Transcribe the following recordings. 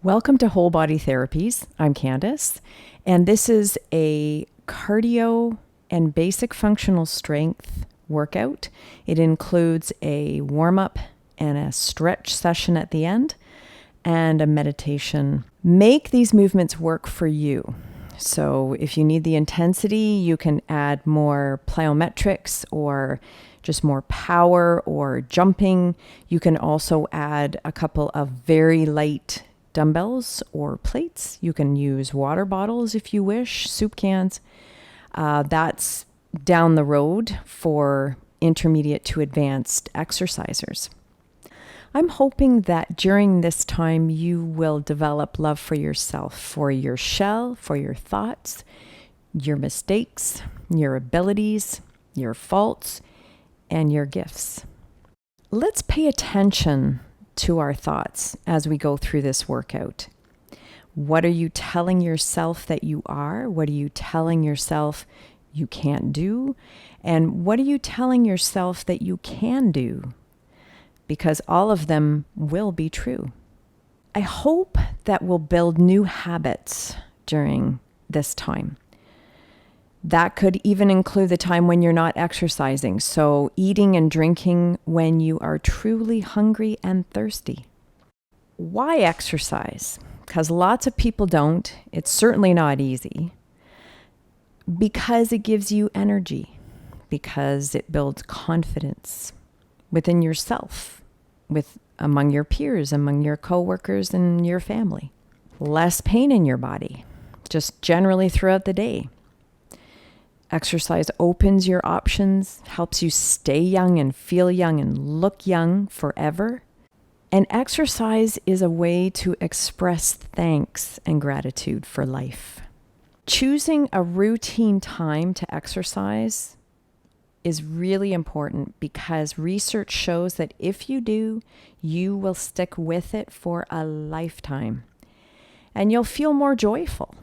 Welcome to Whole Body Therapies. I'm Candace, and this is a cardio and basic functional strength workout. It includes a warm-up and a stretch session at the end and a meditation. Make these movements work for you. So if you need the intensity, you can add more plyometrics or just more power or jumping. You can also add a couple of very light dumbbells or plates. You can use water bottles if you wish, soup cans. That's down the road for intermediate to advanced exercisers. I'm hoping that during this time you will develop love for yourself, for your shell, for your thoughts, your mistakes, your abilities, your faults, and your gifts. Let's pay attention to our thoughts as we go through this workout. What are you telling yourself that you are? What are you telling yourself you can't do? And what are you telling yourself that you can do? Because all of them will be true. I hope that we'll build new habits during this time. That could even include the time when you're not exercising. So eating and drinking when you are truly hungry and thirsty. Why exercise? Because lots of people don't. It's certainly not easy. Because it gives you energy. Because it builds confidence within yourself, among your peers, among your coworkers and your family. Less pain in your body, just generally throughout the day. Exercise opens your options, helps you stay young and feel young and look young forever. And exercise is a way to express thanks and gratitude for life. Choosing a routine time to exercise is really important because research shows that if you do, you will stick with it for a lifetime and you'll feel more joyful.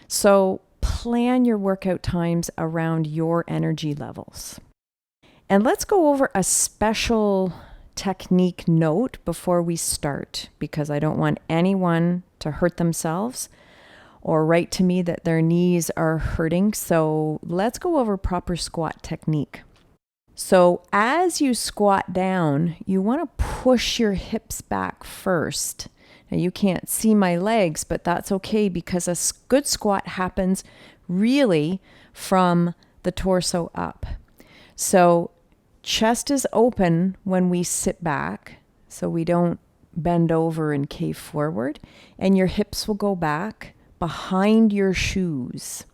So plan your workout times around your energy levels. And let's go over a special technique note before we start, because I don't want anyone to hurt themselves or write to me that their knees are hurting. So let's go over proper squat technique. So as you squat down, you want to push your hips back first. Now you can't see my legs, but that's okay because a good squat happens really from the torso up. So chest is open when we sit back, so we don't bend over and cave forward, and your hips will go back behind your shoes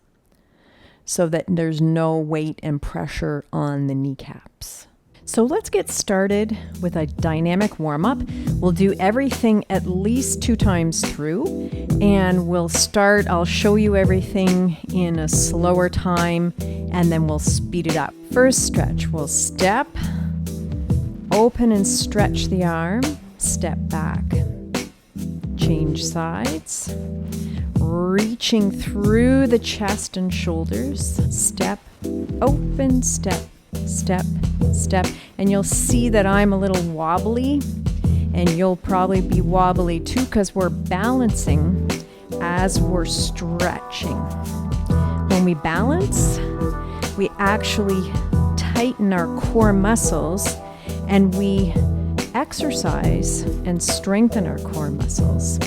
so that there's no weight and pressure on the kneecaps. So let's get started with a dynamic warm-up. We'll do everything at least 2 times through, and I'll show you everything in a slower time, and then we'll speed it up. First stretch, we'll step, open and stretch the arm, step back, change sides, reaching through the chest and shoulders, step, open, step, step, step, and you'll see that I'm a little wobbly, and you'll probably be wobbly too because we're balancing as we're stretching. When we balance, we actually tighten our core muscles, and we exercise and strengthen our core muscles.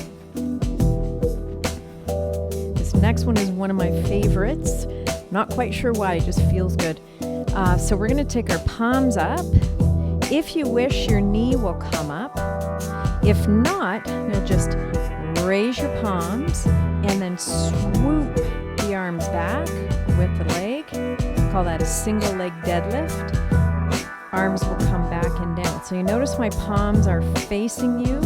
This next one is one of my favorites. Not quite sure why, it just feels good. So we're going to take our palms up. If you wish, your knee will come up. If not, you'll just raise your palms and then swoop the arms back with the leg. Call that a single leg deadlift. Arms will come back and down. So you notice my palms are facing you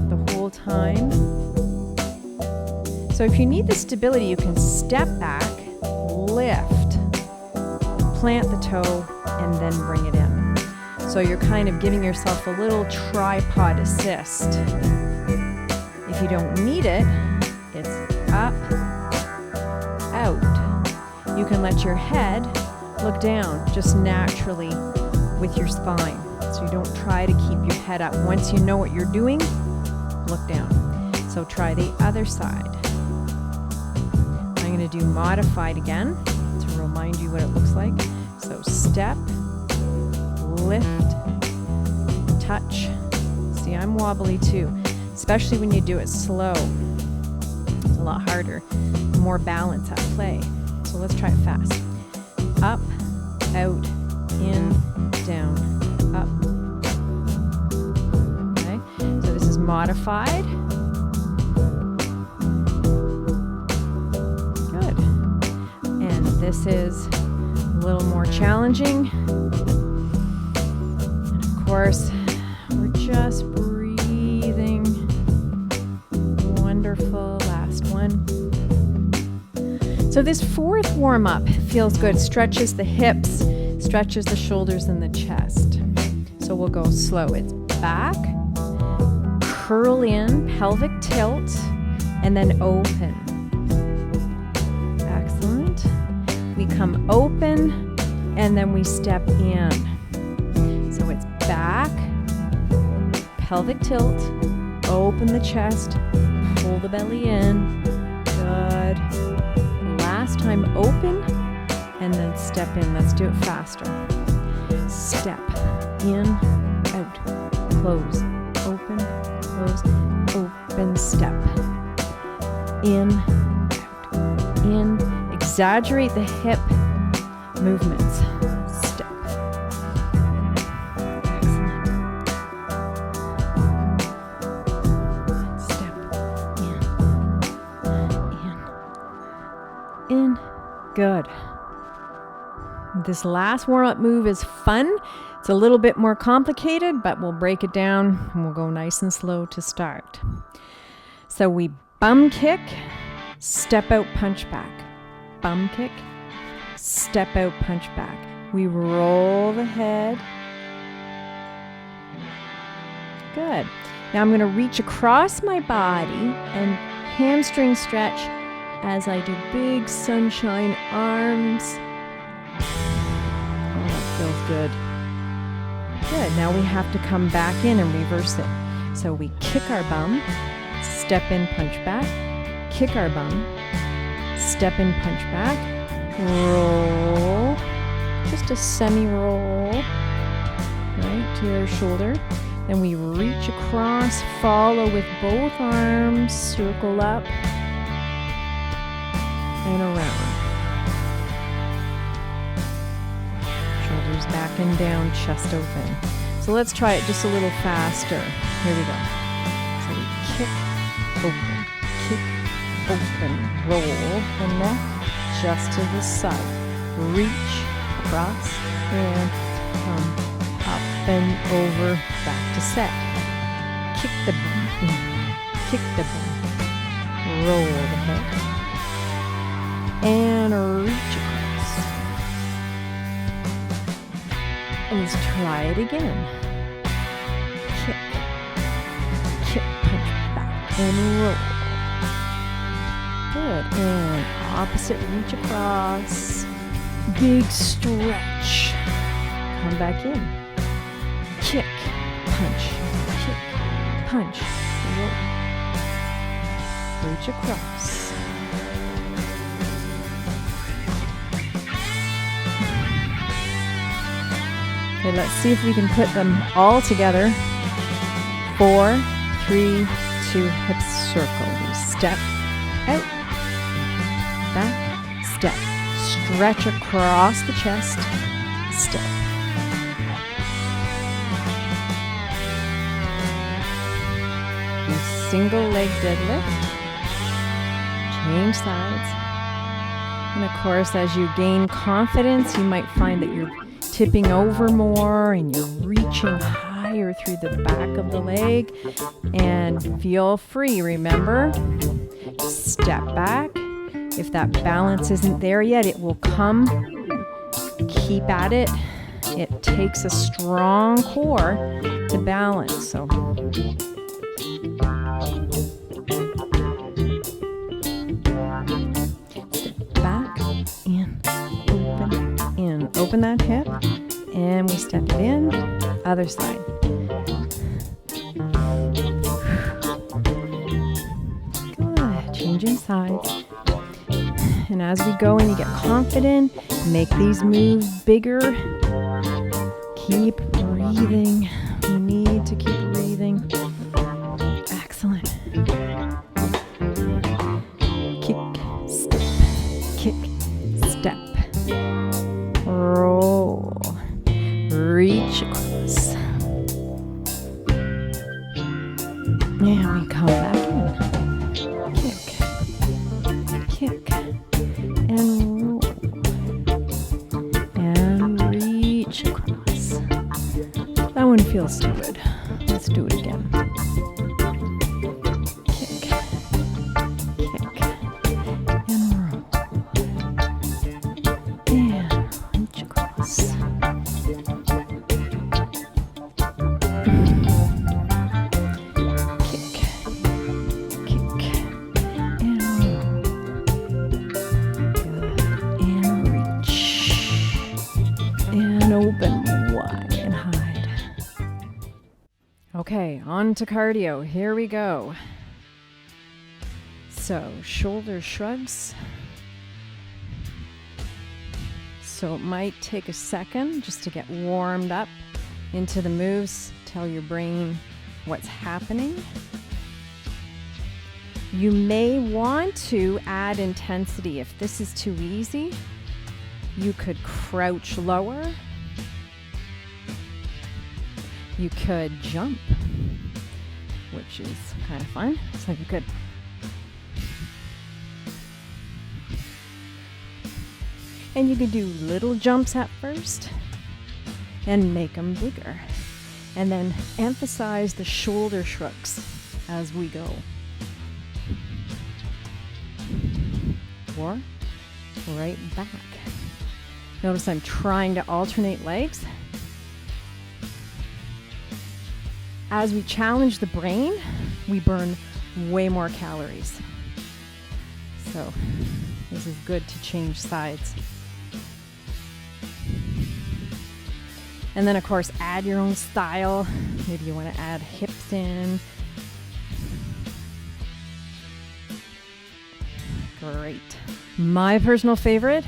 the whole time. So if you need the stability, you can step back, lift, plant the toe, and then bring it in. So you're kind of giving yourself a little tripod assist. If you don't need it, it's up, out. You can let your head look down just naturally with your spine. So you don't try to keep your head up. Once you know what you're doing, look down. So try the other side. I'm going to do modified again to remind you what it looks like. So step, lift, touch. See, I'm wobbly too, especially when you do it slow. It's a lot harder, more balance at play. So let's try it fast. Up, out, in, down, up. Okay, so this is modified. Good. And this is a little more challenging. And of course, we're just breathing. Wonderful. Last one. So this fourth warm-up feels good. Stretches the hips, stretches the shoulders and the chest. So we'll go slow. It's back, curl in, pelvic tilt, and then open. Excellent. We come open, and then we step in. So it's back, pelvic tilt, open the chest, pull the belly in. Good. Last time open, and then step in. Let's do it faster. Step in, out, close, open, close, open, step. In, out, in. Exaggerate the hip movements. Step. Excellent. Step. In. Good. This last warm-up move is fun. It's a little bit more complicated, but we'll break it down and we'll go nice and slow to start. So we bum kick, step out, punch back. Bum kick, step out, punch back. We roll the head. Good. Now I'm going to reach across my body and hamstring stretch as I do big sunshine arms. Oh, that feels good. Good. Now we have to come back in and reverse it. So we kick our bum, step in, punch back, kick our bum, step in, punch back, roll, just a semi-roll, right, to your shoulder. Then we reach across, follow with both arms, circle up, and around. Shoulders back and down, chest open. So let's try it just a little faster. Here we go. So we kick, open, roll the neck just to the side. Reach across and come up and over, back to set. Kick the bum in, kick the bum, roll the head, and reach across. And let's try it again. Kick, punch back, and roll. Good. And opposite, reach across. Big stretch. Come back in. Kick, punch, roll. Reach across. Okay, let's see if we can put them all together. 4, 3, 2, hips circle. We step out, back, step. Stretch across the chest, step. Single leg deadlift, change sides. And of course, as you gain confidence, you might find that you're tipping over more and you're reaching higher through the back of the leg. And feel free, remember, step back. If that balance isn't there yet, it will come. Keep at it. It takes a strong core to balance. So back, in, open that hip, and we step it in, other side. changing sides. And as we go and you get confident, make these moves bigger. Keep breathing. We need to keep breathing. Excellent. Kick, step, roll, reach across. And we come back in. Kick, and roll, and reach across. That one feels too good. Let's do it again. Kick, and roll, and reach across. Open wide and hide. Okay, on to cardio. Here we go. So, shoulder shrugs. So it might take a second just to get warmed up into the moves. Tell your brain what's happening. You may want to add intensity. If this is too easy, you could crouch lower. You could jump, which is kind of fun. So you could do little jumps at first and make them bigger. And then emphasize the shoulder shrugs as we go. Or right back. Notice I'm trying to alternate legs. As we challenge the brain, we burn way more calories. So this is good to change sides. And then of course, add your own style. Maybe you want to add hips in. Great. My personal favorite,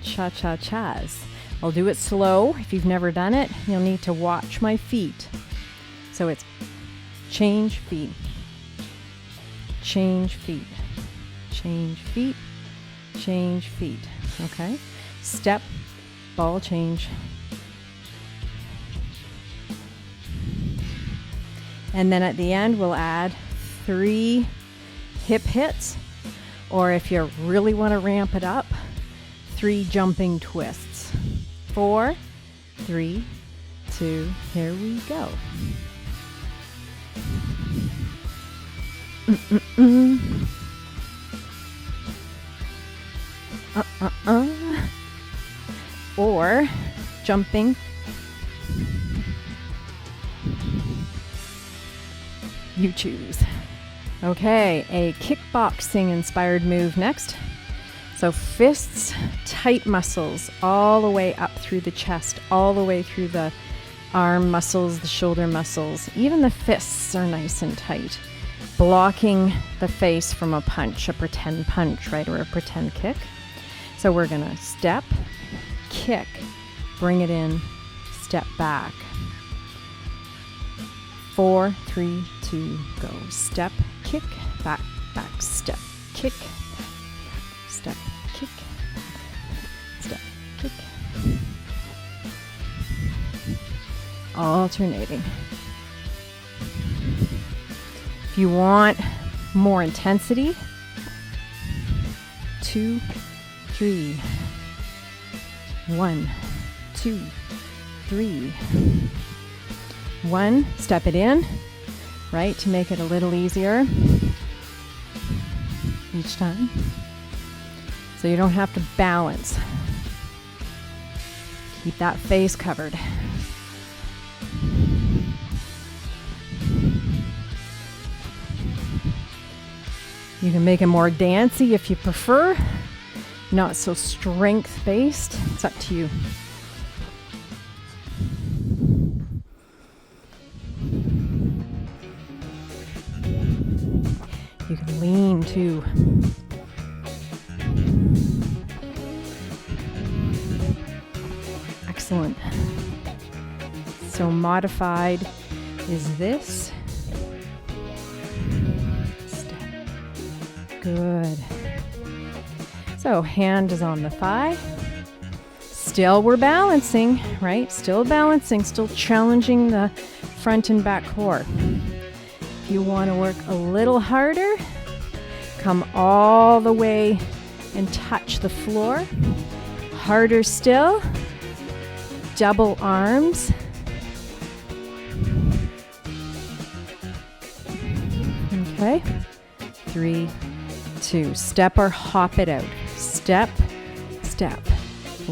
cha-cha-chas. I'll do it slow. If you've never done it, you'll need to watch my feet. So it's change feet, change feet, change feet, change feet. Okay? Step, ball change. And then at the end, we'll add 3 hip hits. Or if you really want to ramp it up, 3 jumping twists. 4, 3, 2, here we go. Or jumping. You choose. Okay, a kickboxing inspired move next. So fists, tight muscles all the way up through the chest, all the way through the arm muscles, the shoulder muscles. Even the fists are nice and tight. Blocking the face from a punch, a pretend punch, right? Or a pretend kick. So we're gonna step, kick, bring it in, step back. 4, 3, 2, go. Step, kick, back, back, step, kick, step, kick, step, kick. Alternating. If you want more intensity, 2, 3, 1, 2, 3. 1, step it in, right, to make it a little easier each time. So you don't have to balance. Keep that face covered. You can make it more dancey if you prefer, not so strength-based. It's up to you. You can lean 1, 2. Excellent. So modified is this. Step. Good. So hand is on the thigh. Still we're balancing, right? Still balancing, still challenging the front and back core. If you want to work a little harder, come all the way and touch the floor. Harder still. Double arms. Okay. 3, 2. Step or hop it out. Step, step.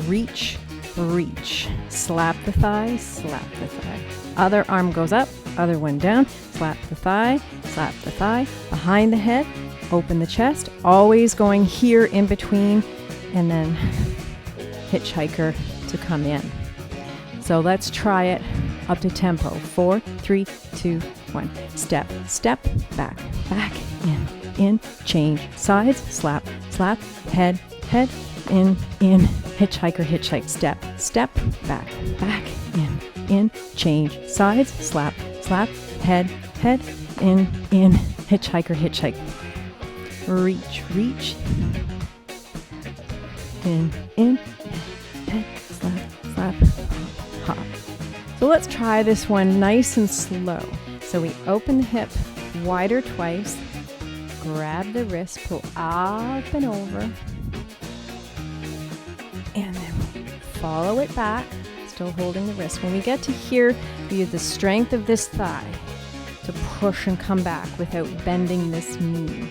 Reach, reach. Slap the thigh, slap the thigh. Other arm goes up, other one down. Slap the thigh, behind the head, open the chest, always going here in between, and then hitchhiker to come in. So let's try it up to tempo. 4, 3, 2, 1. Step, step, back, back, in, change, sides, slap, slap, head, head, in, hitchhiker, hitchhike, step, step, back, back, in, change, sides, slap, slap, head, head, in, hitchhiker, hitchhike. Reach, reach, in, head, slap, slap, hop. So let's try this one nice and slow. So we open the hip wider twice, grab the wrist, pull up and over, and then follow it back, still holding the wrist. When we get to here, we use the strength of this thigh to push and come back without bending this knee.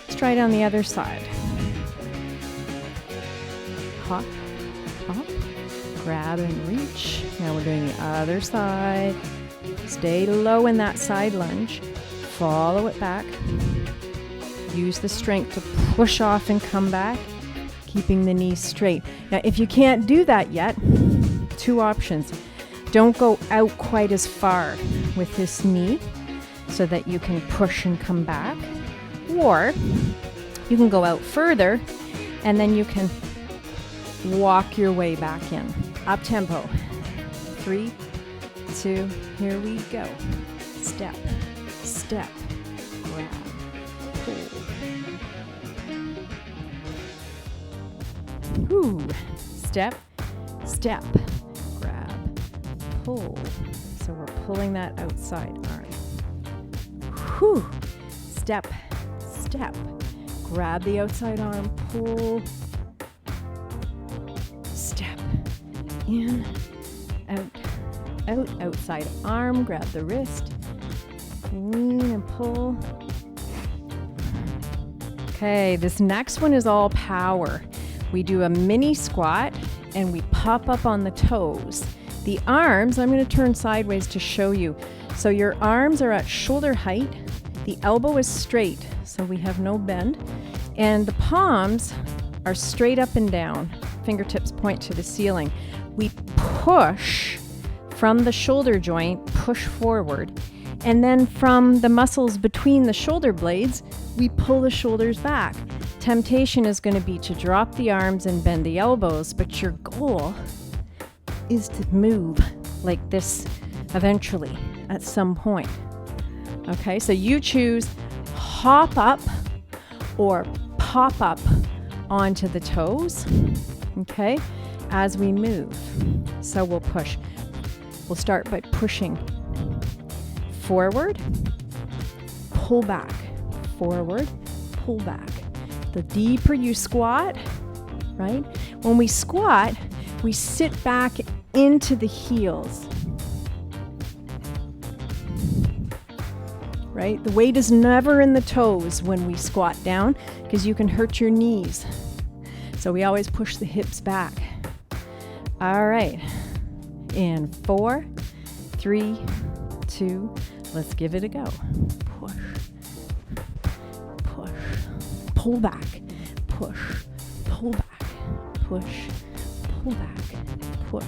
Let's try it on the other side. Hop, hop, grab and reach. Now we're doing the other side. Stay low in that side lunge. Follow it back. Use the strength to push off and come back, keeping the knees straight. Now, if you can't do that yet, 2 options. Don't go out quite as far with this knee so that you can push and come back. Or you can go out further and then you can walk your way back in. Up tempo. 3, 2, here we go. Step, step, grab, pull. Whoo. Step, step, grab, pull. So we're pulling that outside arm. Whoo. Step, step, grab the outside arm, pull. Step, in, out, outside arm, grab the wrist, lean and pull. Okay, this next one is all power. We do a mini squat and we pop up on the toes. The arms, I'm going to turn sideways to show you. So your arms are at shoulder height. The elbow is straight, so we have no bend. And the palms are straight up and down. Fingertips point to the ceiling. We push from the shoulder joint, push forward. And then from the muscles between the shoulder blades, we pull the shoulders back. Temptation is going to be to drop the arms and bend the elbows, but your goal is to move like this eventually at some point. Okay, so you choose hop up or pop up onto the toes, okay, as we move. So we'll push. We'll start by pushing forward, pull back, forward, pull back. The deeper you squat, right? When we squat, we sit back into the heels, right? The weight is never in the toes when we squat down because you can hurt your knees. So we always push the hips back. All right. In 4, 3, 2, let's give it a go. Push, push, pull back, push, pull back, push, pull back, push,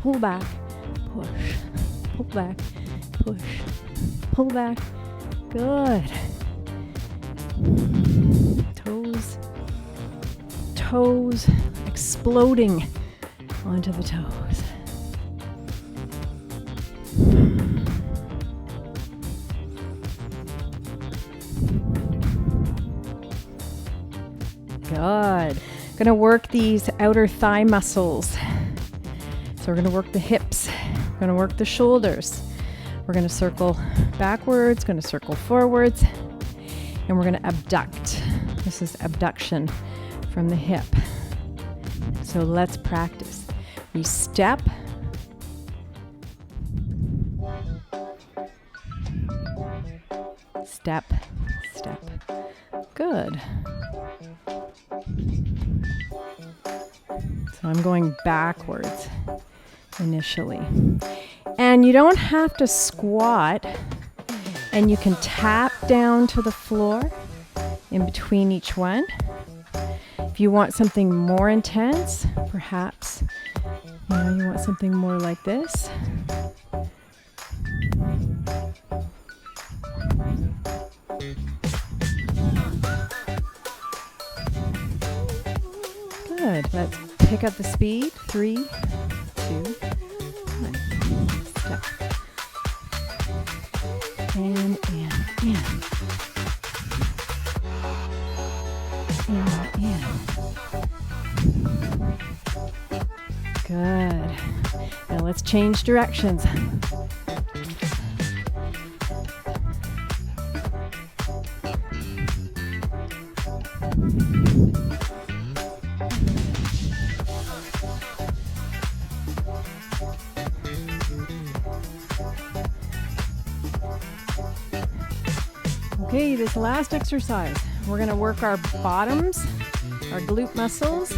pull back, push, pull back, push, pull back. Good. Toes exploding onto the toes. Good. Going to work these outer thigh muscles. So we're going to work the hips. We're going to work the shoulders. We're going to circle backwards, going to circle forwards, and we're going to abduct. This is abduction from the hip. So let's practice. We step. Step, step. Good. So I'm going backwards initially. And you don't have to squat, and you can tap down to the floor in between each one. If you want something more intense, perhaps, you want something more like this. Good. Let's pick up the speed. 3, 2, 1. Step. And in. Good. Now let's change directions. Okay, this last exercise, we're going to work our bottoms, our glute muscles,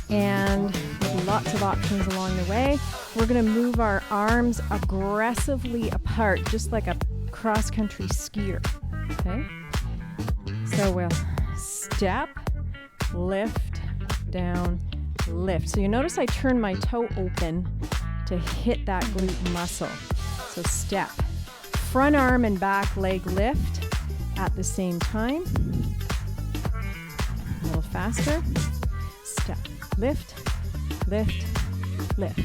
and with lots of options along the way. We're going to move our arms aggressively apart, just like a cross-country skier, okay? So we'll step, lift, down, lift. So you notice I turn my toe open to hit that glute muscle. So step, front arm and back leg lift at the same time. A little faster. Step, lift, lift, lift.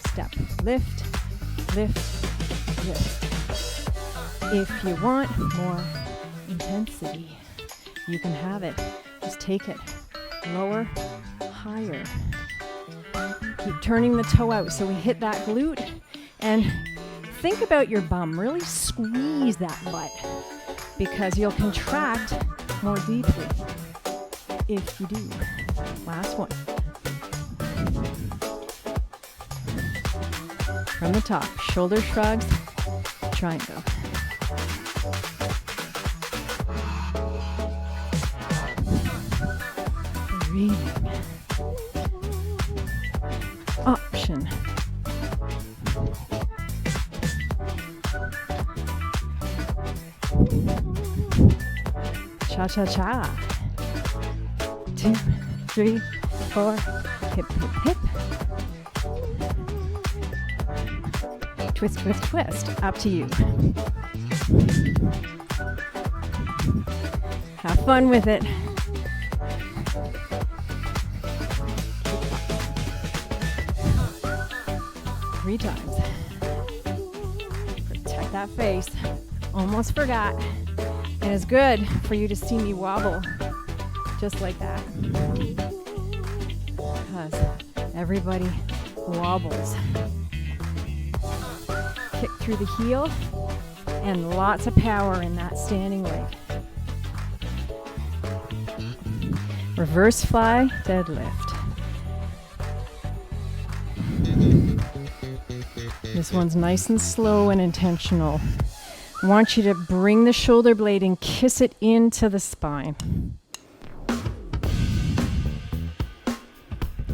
Step, lift, lift, lift. If you want more intensity, you can have it. Just take it lower, higher. Keep turning the toe out so we hit that glute, and think about your bum. Really squeeze that butt because you'll contract more deeply if you do. Last one. From the top, shoulder shrugs, triangle. Breathing. Option. Cha-cha-cha. 2, 3, 4. Hip, hip, hip. Twist, twist, twist. Up to you. Have fun with it. Three times. Protect that face. Almost forgot. And it's good for you to see me wobble just like that. Because everybody wobbles. Kick through the heel and lots of power in that standing leg. Reverse fly, deadlift. This one's nice and slow and intentional. I want you to bring the shoulder blade and kiss it into the spine.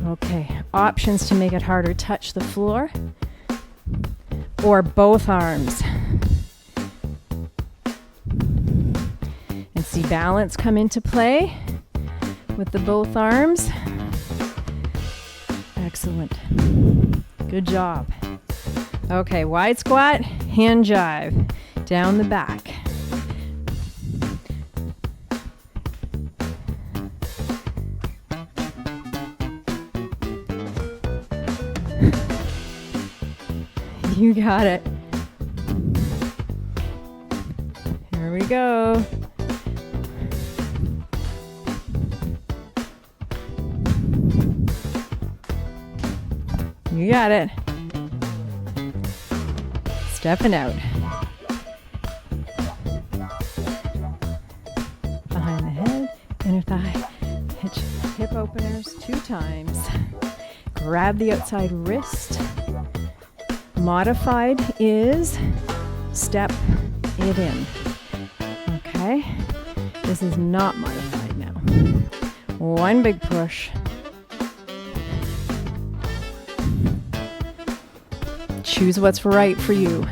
Okay, options to make it harder. Touch the floor or both arms. And see balance come into play with the both arms. Excellent. Good job. Okay, wide squat, hand jive. Down the back. You got it. Here we go. You got it. Stepping out. Behind the head, inner thigh. Hitch hip openers 2 times. Grab the outside wrist. Modified is step it in. Okay? This is not modified now. 1 big push. Choose what's right for you.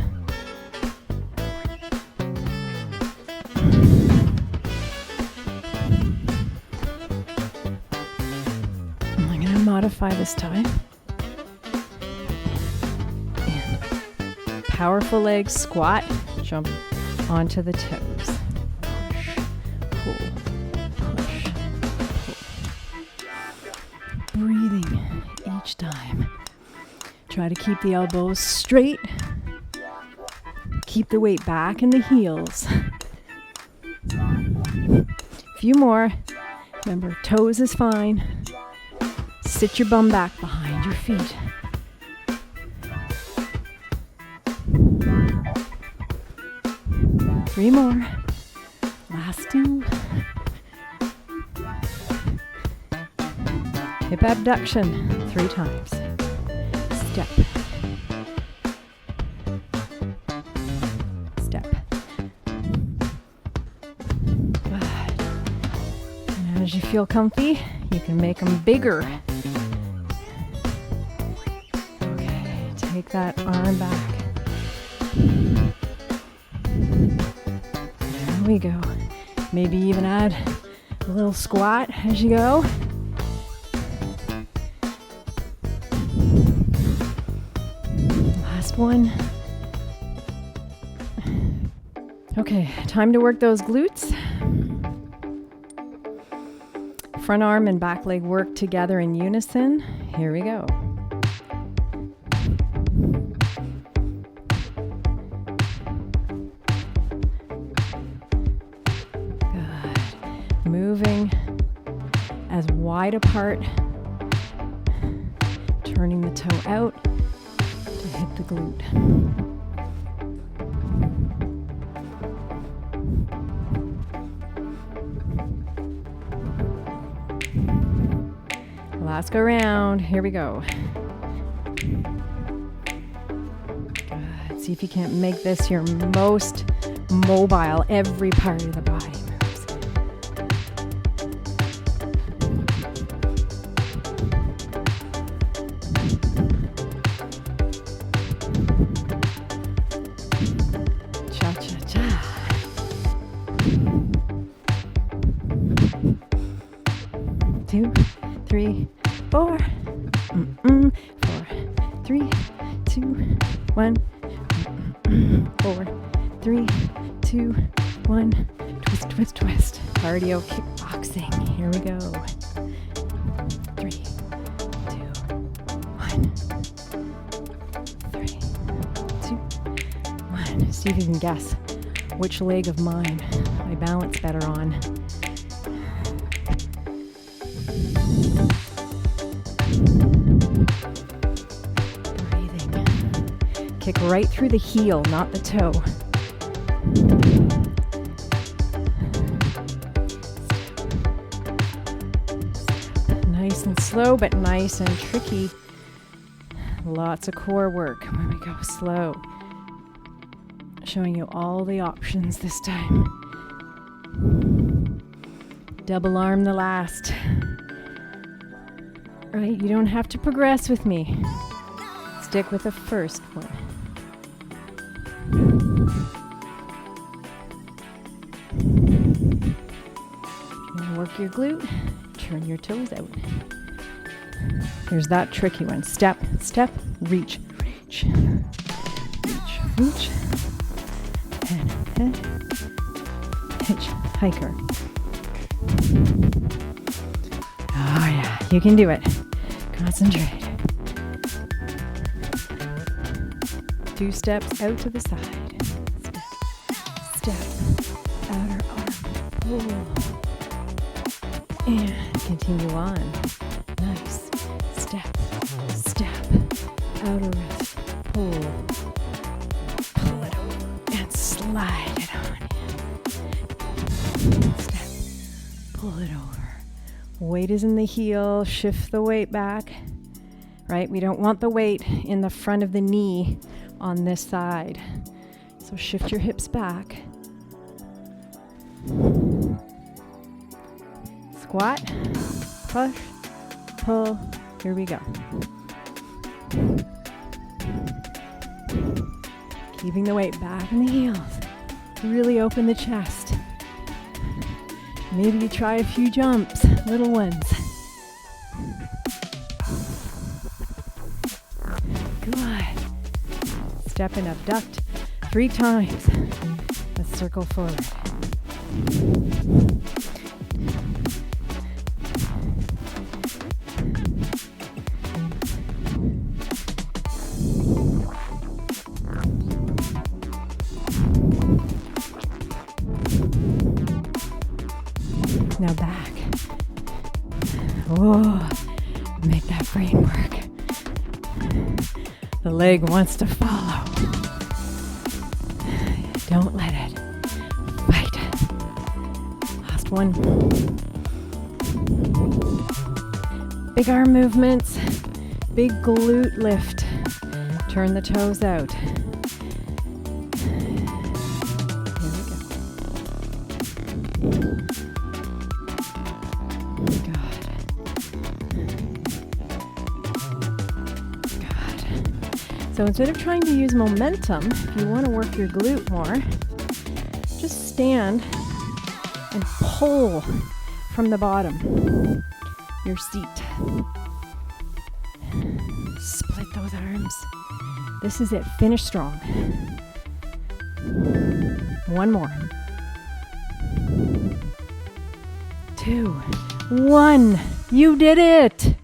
I'm going to modify this time. And powerful legs, squat, jump onto the toes. Push, pull, push, pull. Breathing each time. Try to keep the elbows straight. Keep the weight back in the heels. A few more. Remember, toes is fine. Sit your bum back behind your feet. Three more. Last 2. Hip abduction 3 times. Step. Step. Good. And as you feel comfy, you can make them bigger. Okay, take that arm back. There we go. Maybe even add a little squat as you go. Last one. Okay, time to work those glutes. Front arm and back leg work together in unison. Here we go. Good. Moving as wide apart, turning the toe out to hit the glute. Last go round. Here we go. Good. See if you can't make this your most mobile. Every part of the body moves. Cha-cha-cha. 2, 3, 4. 4, 3, 2, 1. 4, 3, 2, 1. Twist, twist, twist. Cardio kickboxing. Here we go. 3, 2, 1. 3, 2, 1. See if you can guess which leg of mine I balance better on. Kick right through the heel, not the toe. Nice and slow, but nice and tricky. Lots of core work. Here we go, slow. Showing you all the options this time. Double arm the last. Right, you don't have to progress with me. Stick with the first one. Work your glute, turn your toes out. Here's that tricky one. Step, step, reach, reach, reach, reach, head, head, hitch, hiker. Oh yeah, you can do it. Concentrate. 2 steps out to the side. Step, outer arm, pull. And continue on. Nice. Step, outer wrist, pull. Pull it over and slide it on in. Step, pull it over. Weight is in the heel, shift the weight back. Right? We don't want the weight in the front of the knee on this side. So shift your hips back. Squat, push, pull. Here we go. Keeping the weight back in the heels. Really open the chest. Maybe you try a few jumps, little ones. Good. Step and abduct 3 times. Let's circle forward. Now back. Oh, make that brain work. The leg wants to follow. Don't let it. Fight. Last one. Big arm movements. Big glute lift. Turn the toes out. So instead of trying to use momentum, if you want to work your glute more, just stand and pull from the bottom, your seat. Split those arms. This is it. Finish strong. One more. 2, 1. You did it!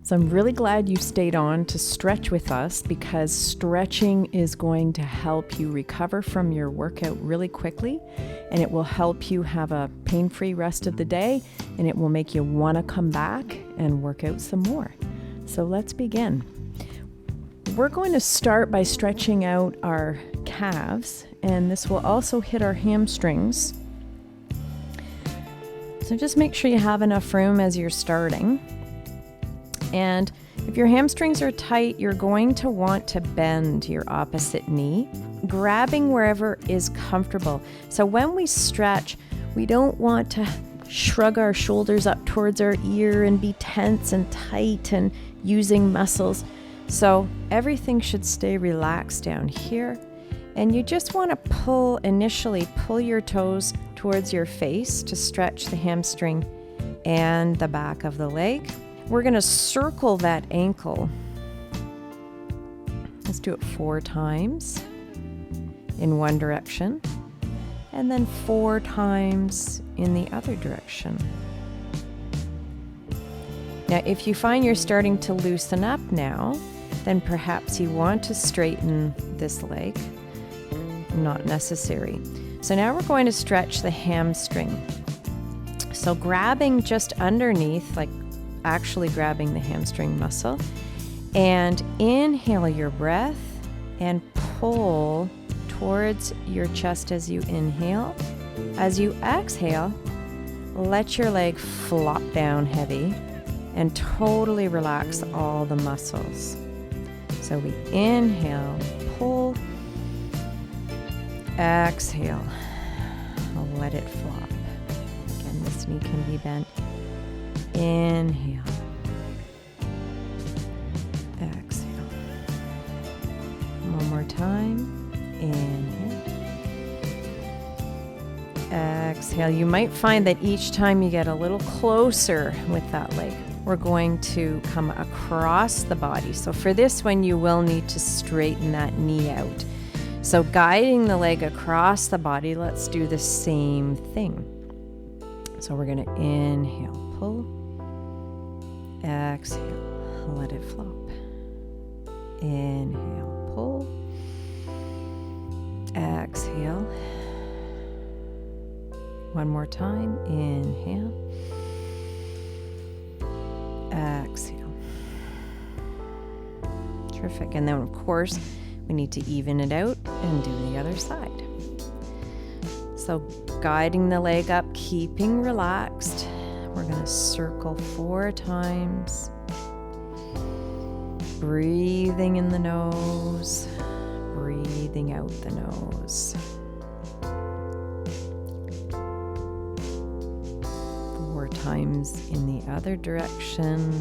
So I'm really glad you stayed on to stretch with us, because stretching is going to help you recover from your workout really quickly, and it will help you have a pain-free rest of the day, and it will make you want to come back and work out some more. So let's begin. We're going to start by stretching out our calves, and this will also hit our hamstrings. So just make sure you have enough room as you're starting. And if your hamstrings are tight, you're going to want to bend your opposite knee, grabbing wherever is comfortable. So when we stretch, we don't want to shrug our shoulders up towards our ear and be tense and tight and using muscles. So everything should stay relaxed down here. And you just want to pull your toes towards your face to stretch the hamstring and the back of the leg. We're going to circle that ankle. Let's do it 4 times in one direction, and then 4 times in the other direction. Now, if you find you're starting to loosen up now, then perhaps you want to straighten this leg. Not necessary. So now we're going to stretch the hamstring. So grabbing just underneath, like actually grabbing the hamstring muscle, and inhale your breath and pull towards your chest as you inhale. As you exhale, let your leg flop down heavy and totally relax all the muscles. So we inhale, pull, exhale, let it flop. Again, this knee can be bent. Inhale, exhale. One more time. Inhale, exhale. You might find that each time you get a little closer with that leg, we're going to come across the body. So for this one, you will need to straighten that knee out. So guiding the leg across the body, let's do the same thing. So we're going to inhale, pull. Exhale, let it flop. Inhale, pull. Exhale. One more time. Inhale. Exhale. Terrific. And then, of course, we need to even it out and do the other side. So guiding the leg up, keeping relaxed. We're going to circle 4 times. Breathing in the nose, breathing out the nose. 4 times in the other direction.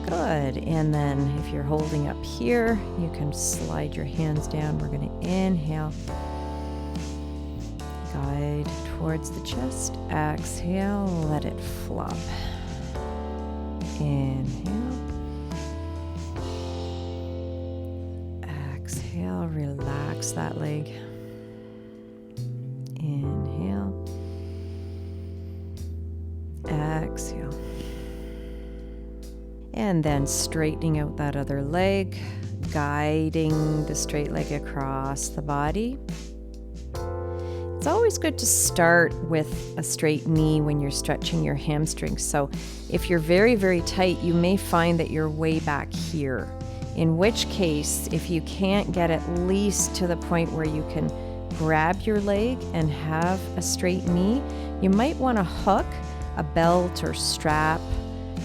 Good. And then if you're holding up here, you can slide your hands down. We're going to inhale. Guide towards the chest. Exhale. Let it flop. Inhale. Exhale. Relax that leg. Inhale. Exhale. And then straightening out that other leg, guiding the straight leg across the body. It's always good to start with a straight knee when you're stretching your hamstrings. So if you're very, very tight, you may find that you're way back here. In which case, if you can't get at least to the point where you can grab your leg and have a straight knee, you might want to hook a belt or strap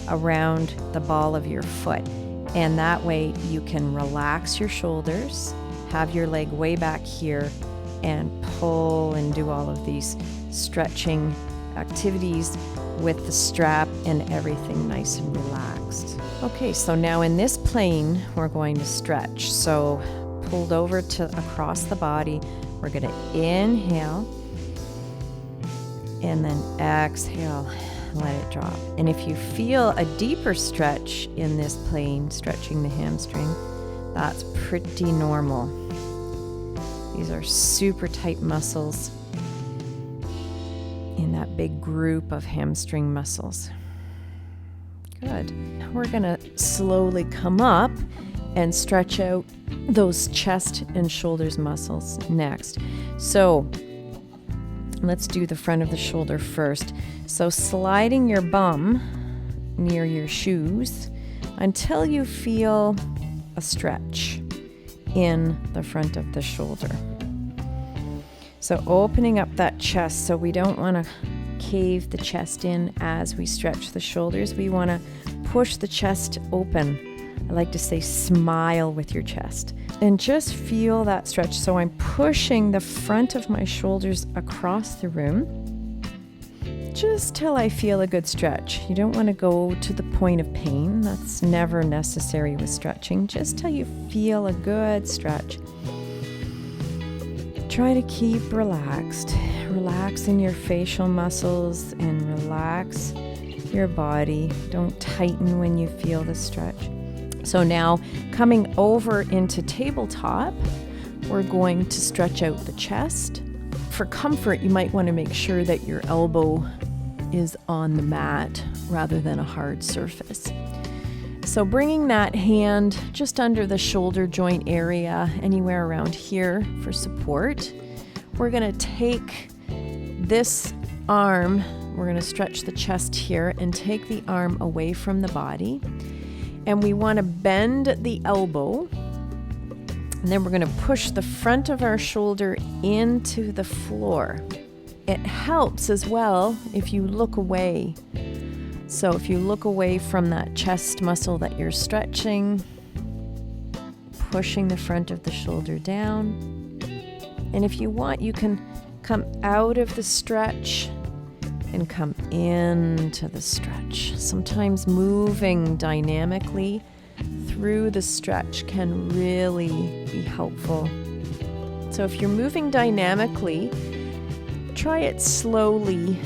around the ball of your foot. And that way you can relax your shoulders, have your leg way back here, and pull and do all of these stretching activities with the strap and everything nice and relaxed. Okay, so now in this plane, we're going to stretch. So pulled over to across the body, we're going to inhale and then exhale. Let it drop. And if you feel a deeper stretch in this plane, stretching the hamstring, that's pretty normal. These are super tight muscles in that big group of hamstring muscles. Good. We're going to slowly come up and stretch out those chest and shoulders muscles next. So let's do the front of the shoulder first. So sliding your bum near your shoes until you feel a stretch in the front of the shoulder. So opening up that chest. So we don't want to cave the chest in as we stretch the shoulders. We want to push the chest open. I like to say smile with your chest. And just feel that stretch. So I'm pushing the front of my shoulders across the room just till I feel a good stretch. You don't want to go to the point of pain. That's never necessary with stretching. Just till you feel a good stretch. Try to keep relaxed. Relax in your facial muscles and relax your body. Don't tighten when you feel the stretch. So now coming over into tabletop, we're going to stretch out the chest. For comfort, you might want to make sure that your elbow is on the mat rather than a hard surface. So bringing that hand just under the shoulder joint area, anywhere around here for support, we're going to take this arm, we're going to stretch the chest here and take the arm away from the body. And we want to bend the elbow. And then we're going to push the front of our shoulder into the floor. It helps as well if you look away. So if you look away from that chest muscle that you're stretching, pushing the front of the shoulder down. And if you want, you can come out of the stretch and come into the stretch. Sometimes moving dynamically through the stretch can really be helpful. So if you're moving dynamically, try it slowly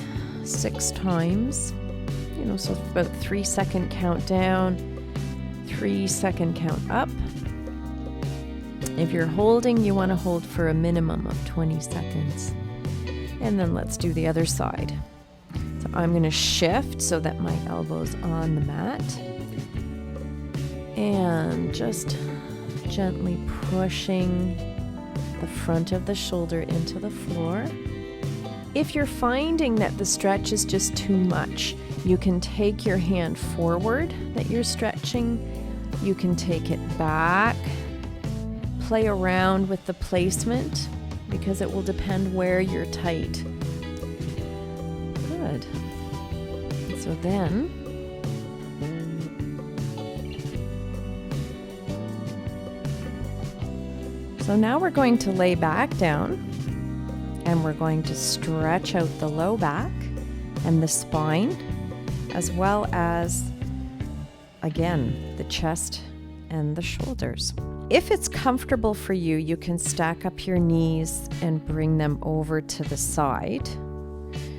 6 times. So about 3-second count down, 3-second count up. If you're holding, you want to hold for a minimum of 20 seconds. And then let's do the other side. So I'm going to shift so that my elbow's on the mat. And just Gently pushing the front of the shoulder into the floor. If you're finding that the stretch is just too much, you can take your hand forward that you're stretching. You can take it back. Play around with the placement because it will depend where you're tight. Good. So then, now we're going to lay back down and we're going to stretch out the low back and the spine, as well as, again, the chest and the shoulders. If it's comfortable for you, you can stack up your knees and bring them over to the side.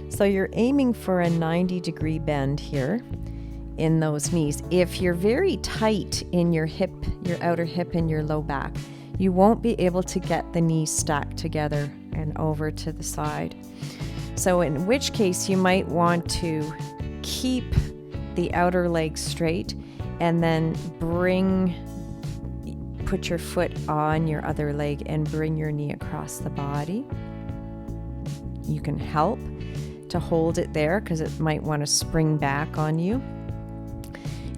So you're aiming for a 90-degree bend here in those knees. If you're very tight in your hip, your outer hip and your low back, you won't be able to get the knees stacked together and over to the side. So in which case you might want to keep the outer leg straight and then put your foot on your other leg and bring your knee across the body. You can help to hold it there because it might want to spring back on you.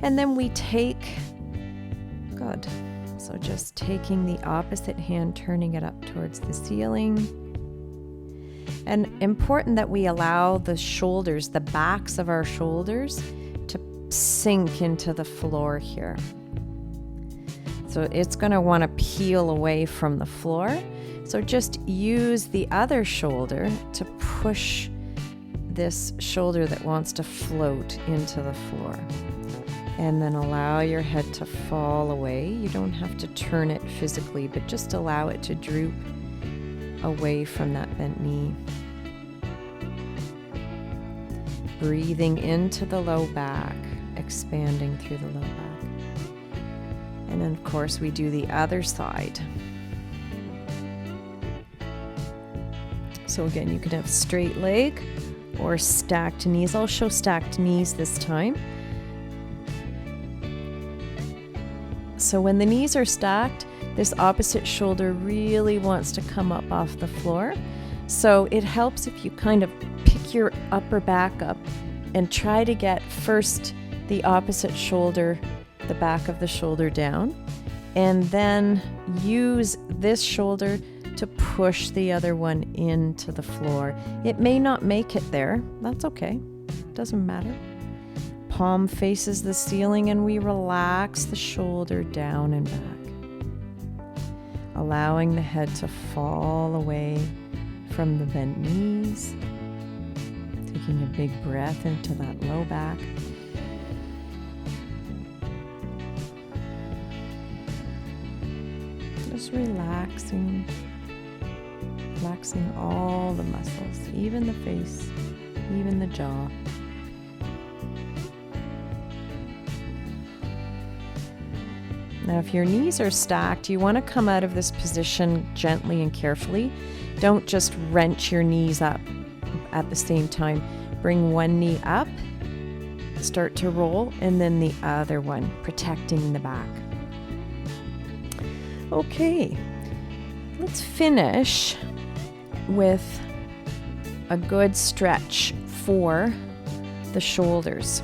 And then we take, good. So just taking the opposite hand, turning it up towards the ceiling. And important that we allow the shoulders, the backs of our shoulders, to sink into the floor here. So it's going to want to peel away from the floor. So just use the other shoulder to push this shoulder that wants to float into the floor. And then allow your head to fall away. You don't have to turn it physically, but just allow it to droop away from that bent knee. Breathing into the low back, expanding through the low back. And then, of course, we do the other side. So again, you can have straight leg or stacked knees. I'll show stacked knees this time. So when the knees are stacked, this opposite shoulder really wants to come up off the floor. So it helps if you kind of pick your upper back up and try to get first the opposite shoulder, the back of the shoulder down, and then use this shoulder to push the other one into the floor. It may not make it there. That's okay. Doesn't matter. Palm faces the ceiling and we relax the shoulder down and back, allowing the head to fall away from the bent knees, taking a big breath into that low back. Just relaxing all the muscles, even the face, even the jaw. Now, if your knees are stacked, you want to come out of this position gently and carefully. Don't just wrench your knees up at the same time. Bring one knee up, start to roll, and then the other one, protecting the back. Okay, let's finish with a good stretch for the shoulders.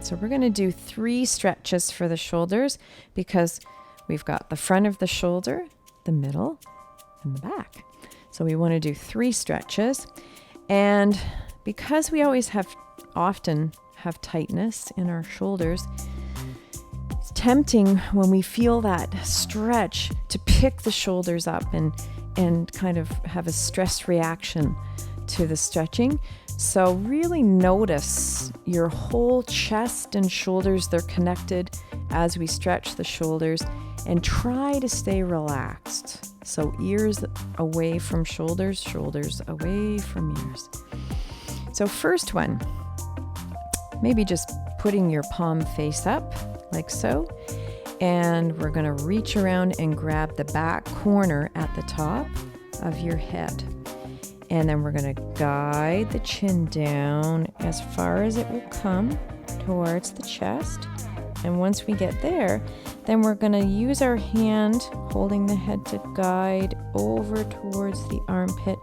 So we're going to do 3 stretches for the shoulders because we've got the front of the shoulder, the middle, and the back. So we want to do 3 stretches. And because we often have tightness in our shoulders, it's tempting when we feel that stretch to pick the shoulders up and kind of have a stress reaction to the stretching. So really notice your whole chest and shoulders. They're connected as we stretch the shoulders, and try to stay relaxed. So ears away from shoulders, shoulders away from ears. So first one, maybe just putting your palm face up like so. And we're going to reach around and grab the back corner at the top of your head. And then we're going to guide the chin down as far as it will come towards the chest. And once we get there, then we're going to use our hand holding the head to guide over towards the armpit.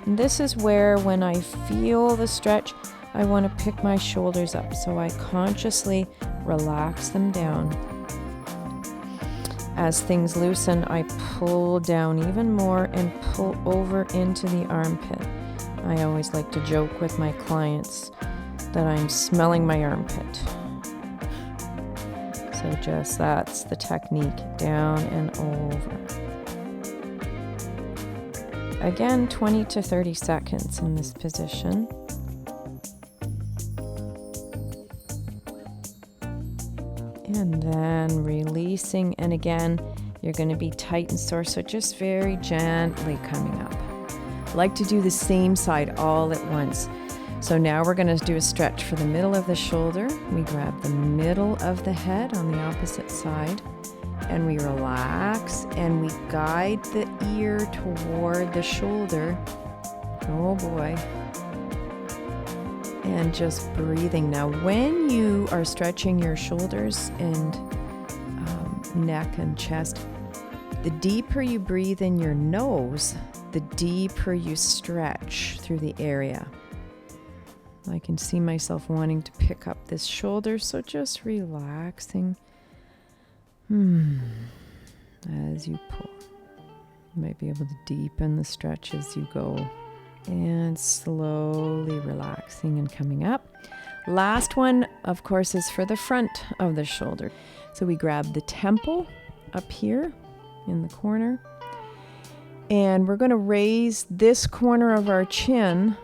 And this is where, when I feel the stretch, I want to pick my shoulders up. So I consciously relax them down. As things loosen, I pull down even more and pull over into the armpit. I always like to joke with my clients that I'm smelling my armpit. So just that's the technique, down and over. Again, 20 to 30 seconds in this position. And then releasing, and again, you're going to be tight and sore, so just very gently coming up. I like to do the same side all at once. So now we're going to do a stretch for the middle of the shoulder. We grab the middle of the head on the opposite side, and we relax, and we guide the ear toward the shoulder. Oh boy. And just breathing. Now, when you are stretching your shoulders and neck and chest, the deeper you breathe in your nose, the deeper you stretch through the area. I can see myself wanting to pick up this shoulder, so just relaxing as you pull. You might be able to deepen the stretch as you go, and slowly relaxing and coming up. Last one, of course, is for the front of the shoulder. So we grab the temple up here in the corner, and we're going to raise this corner of our chin,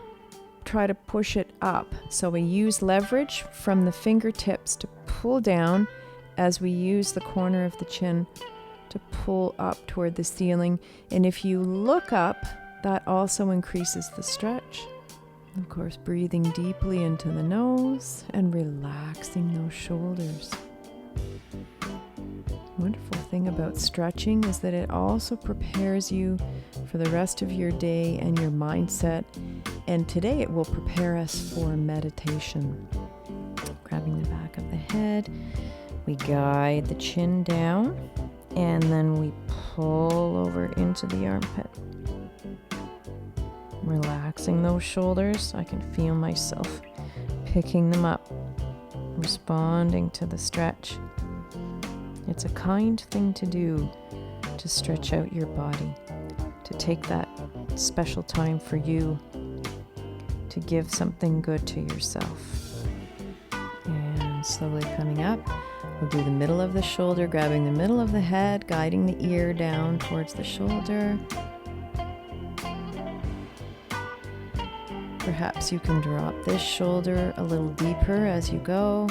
try to push it up. So we use leverage from the fingertips to pull down as we use the corner of the chin to pull up toward the ceiling. And if you look up, that also increases the stretch. Of course, breathing deeply into the nose and relaxing those shoulders. Wonderful thing about stretching is that it also prepares you for the rest of your day and your mindset. And today it will prepare us for meditation. Grabbing the back of the head, we guide the chin down, and then we pull over into the armpit. Relaxing those shoulders. I can feel myself picking them up, responding to the stretch. It's a kind thing to do to stretch out your body, to take that special time for you to give something good to yourself. And slowly coming up, we'll do the middle of the shoulder, grabbing the middle of the head, guiding the ear down towards the shoulder. Perhaps you can drop this shoulder a little deeper as you go.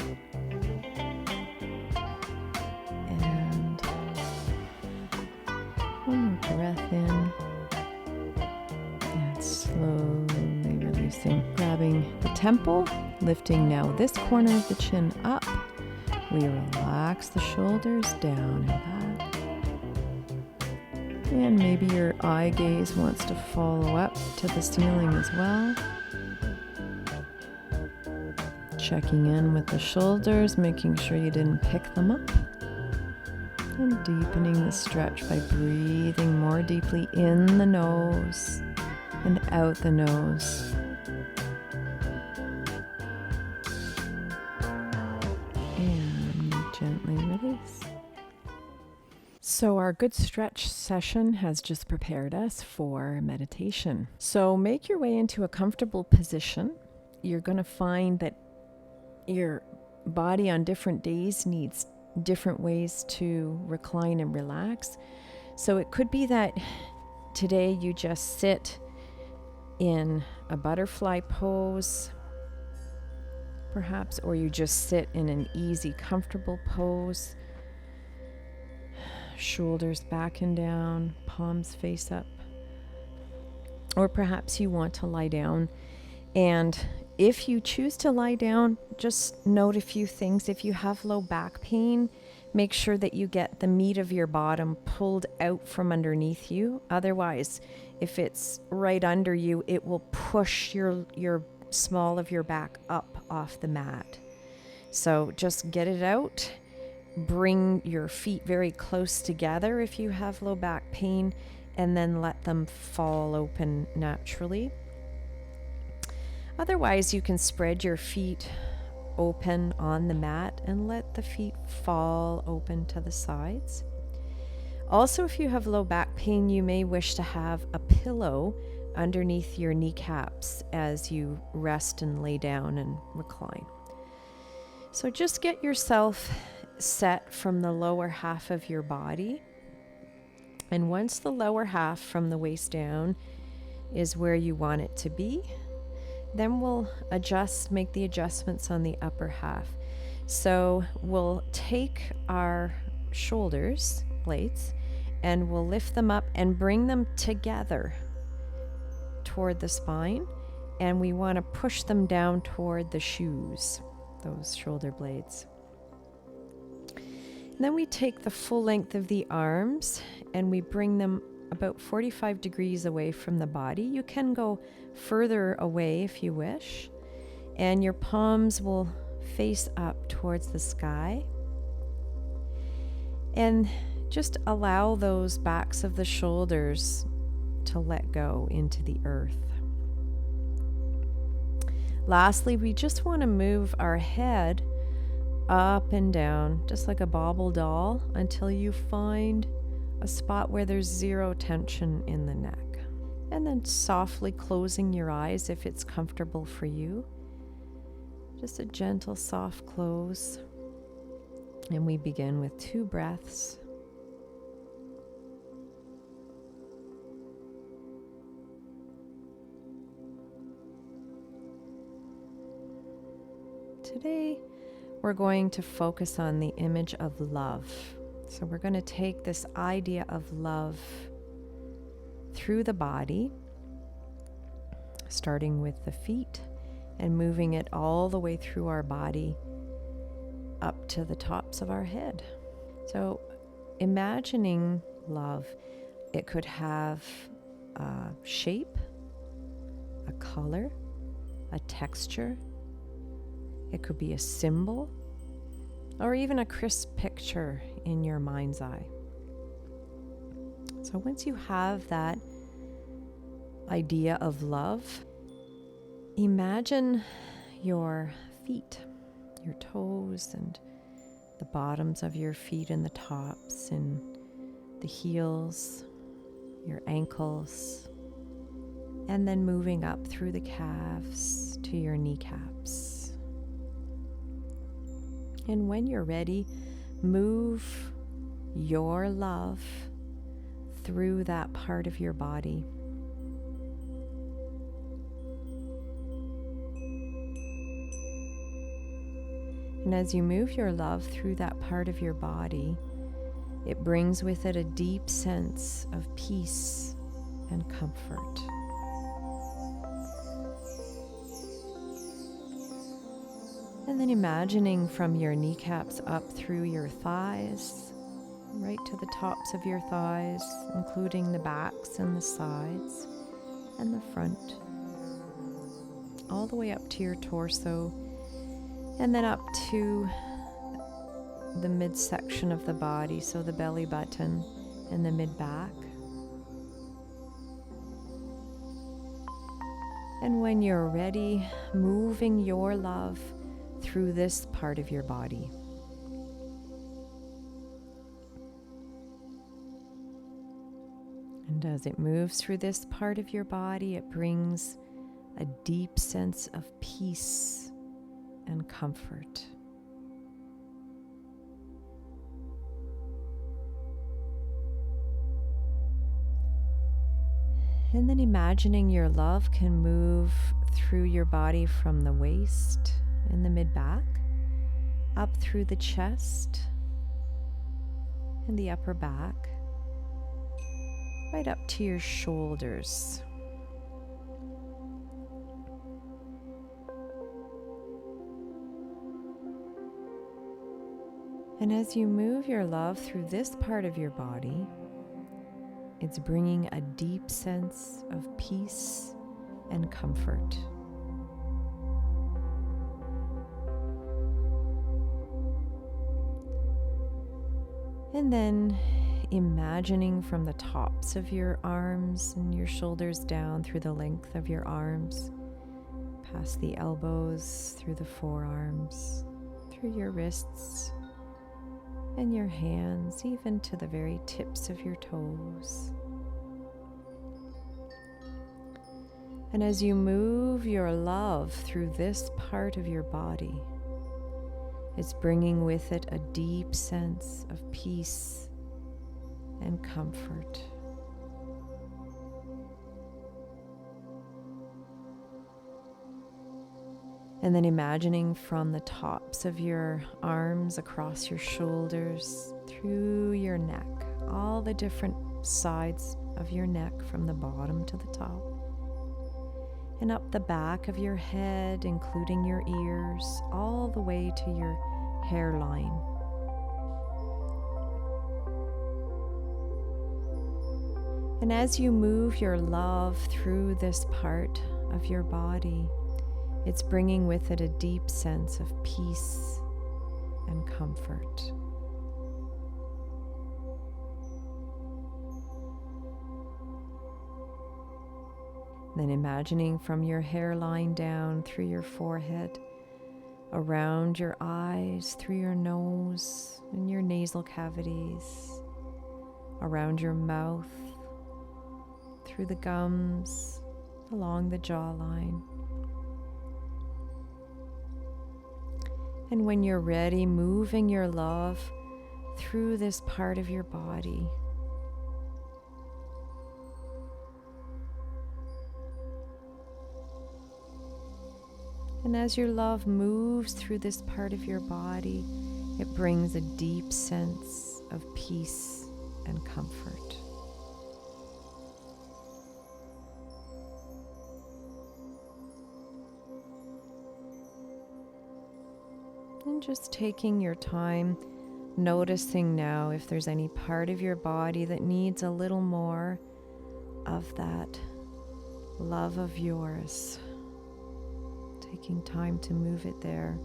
And one more breath in. And slowly releasing. Grabbing the temple, lifting now this corner of the chin up. We relax the shoulders down and back. And maybe your eye gaze wants to follow up to the ceiling as well. Checking in with the shoulders, making sure you didn't pick them up. And deepening the stretch by breathing more deeply in the nose and out the nose. And gently release. So our good stretch session has just prepared us for meditation. So make your way into a comfortable position. You're going to find that your body on different days needs different ways to recline and relax. So it could be that today you just sit in a butterfly pose, perhaps, or you just sit in an easy, comfortable pose. Shoulders back and down, palms face up. Or perhaps you want to lie down, and if you choose to lie down, just note a few things. If you have low back pain, make sure that you get the meat of your bottom pulled out from underneath you. Otherwise, if it's right under you, it will push your small of your back up off the mat. So just get it out bring your feet very close together if you have low back pain, and then let them fall open naturally. Otherwise, you can spread your feet open on the mat and let the feet fall open to the sides. Also, if you have low back pain, you may wish to have a pillow underneath your kneecaps as you rest and lay down and recline. So just get yourself set from the lower half of your body. And once the lower half from the waist down is where you want it to be, then we'll make the adjustments on the upper half. So we'll take our shoulders blades and we'll lift them up and bring them together toward the spine. And we want to push them down toward the shoes, those shoulder blades. And then we take the full length of the arms and we bring them about 45 degrees away from the body. You can go further away if you wish. And your palms will face up towards the sky. And just allow those backs of the shoulders to let go into the earth. Lastly, we just want to move our head up and down, just like a bobble doll, until you find a spot where there's zero tension in the neck. And then softly closing your eyes if it's comfortable for you. Just a gentle, soft close. And we begin with 2 breaths. Today, we're going to focus on the image of love. So we're going to take this idea of love through the body, starting with the feet and moving it all the way through our body up to the tops of our head. So imagining love, it could have a shape, a color, a texture. It could be a symbol, or even a crisp picture in your mind's eye. So once you have that idea of love, imagine your feet, your toes and the bottoms of your feet and the tops and the heels, your ankles, and then moving up through the calves to your kneecaps. And when you're ready, move your love through that part of your body. And as you move your love through that part of your body, it brings with it a deep sense of peace and comfort. And then imagining from your kneecaps up through your thighs, right to the tops of your thighs, including the backs and the sides and the front, all the way up to your torso, and then up to the midsection of the body, so the belly button and the mid-back. And when you're ready, moving your love through this part of your body. And as it moves through this part of your body, it brings a deep sense of peace and comfort. And then imagining your love can move through your body from the waist and the mid-back, up through the chest and the upper back, right up to your shoulders. And as you move your love through this part of your body, it's bringing a deep sense of peace and comfort. And then imagining from the tops of your arms and your shoulders down through the length of your arms, past the elbows, through the forearms, through your wrists and your hands, even to the very tips of your toes. And as you move your love through this part of your body, it's bringing with it a deep sense of peace and comfort. And then imagining from the tops of your arms, across your shoulders, through your neck, all the different sides of your neck from the bottom to the top, and up the back of your head, including your ears, all the way to your hairline. And as you move your love through this part of your body, it's bringing with it a deep sense of peace and comfort. Then imagining from your hairline down through your forehead, around your eyes, through your nose and your nasal cavities, around your mouth, through the gums, along the jawline. And when you're ready, moving your love through this part of your body. And as your love moves through this part of your body, it brings a deep sense of peace and comfort. And just taking your time, noticing now if there's any part of your body that needs a little more of that love of yours. Taking time to move it there.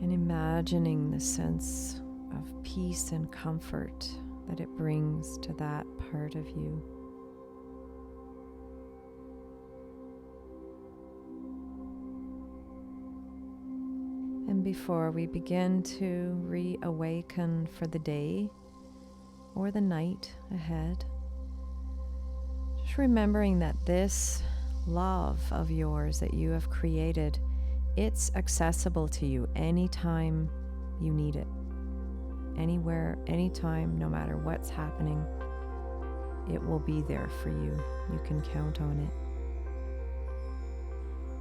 And imagining the sense of peace and comfort that it brings to that part of you. And before we begin to reawaken for the day or the night ahead, just remembering that this love of yours that you have created, it's accessible to you anytime you need it. Anywhere, anytime, no matter what's happening, it will be there for you. You can count on it.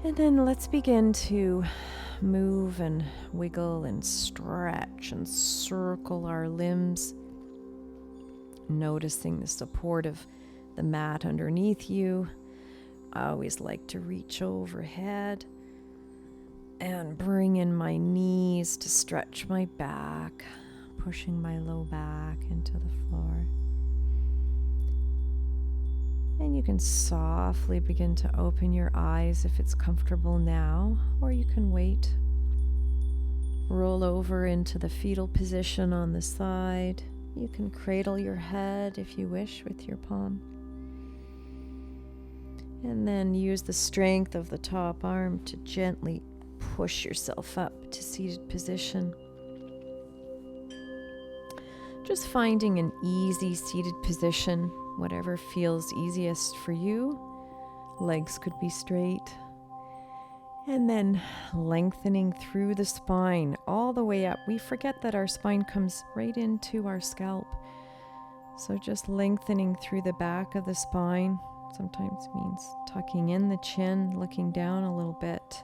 And then let's begin to move and wiggle and stretch and circle our limbs, noticing the support of the mat underneath you. I always like to reach overhead and bring in my knees to stretch my back, pushing my low back into the floor. And you can softly begin to open your eyes if it's comfortable now, or you can wait. Roll over into the fetal position on the side. You can cradle your head if you wish with your palm. And then use the strength of the top arm to gently push yourself up to seated position. Just finding an easy seated position, whatever feels easiest for you. Legs could be straight. And then lengthening through the spine all the way up. We forget that our spine comes right into our scalp. So just lengthening through the back of the spine. Sometimes means tucking in the chin, looking down a little bit.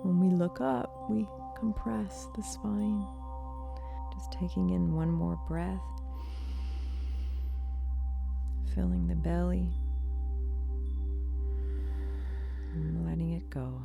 When we look up, we compress the spine. Just taking in one more breath. Filling the belly. And letting it go.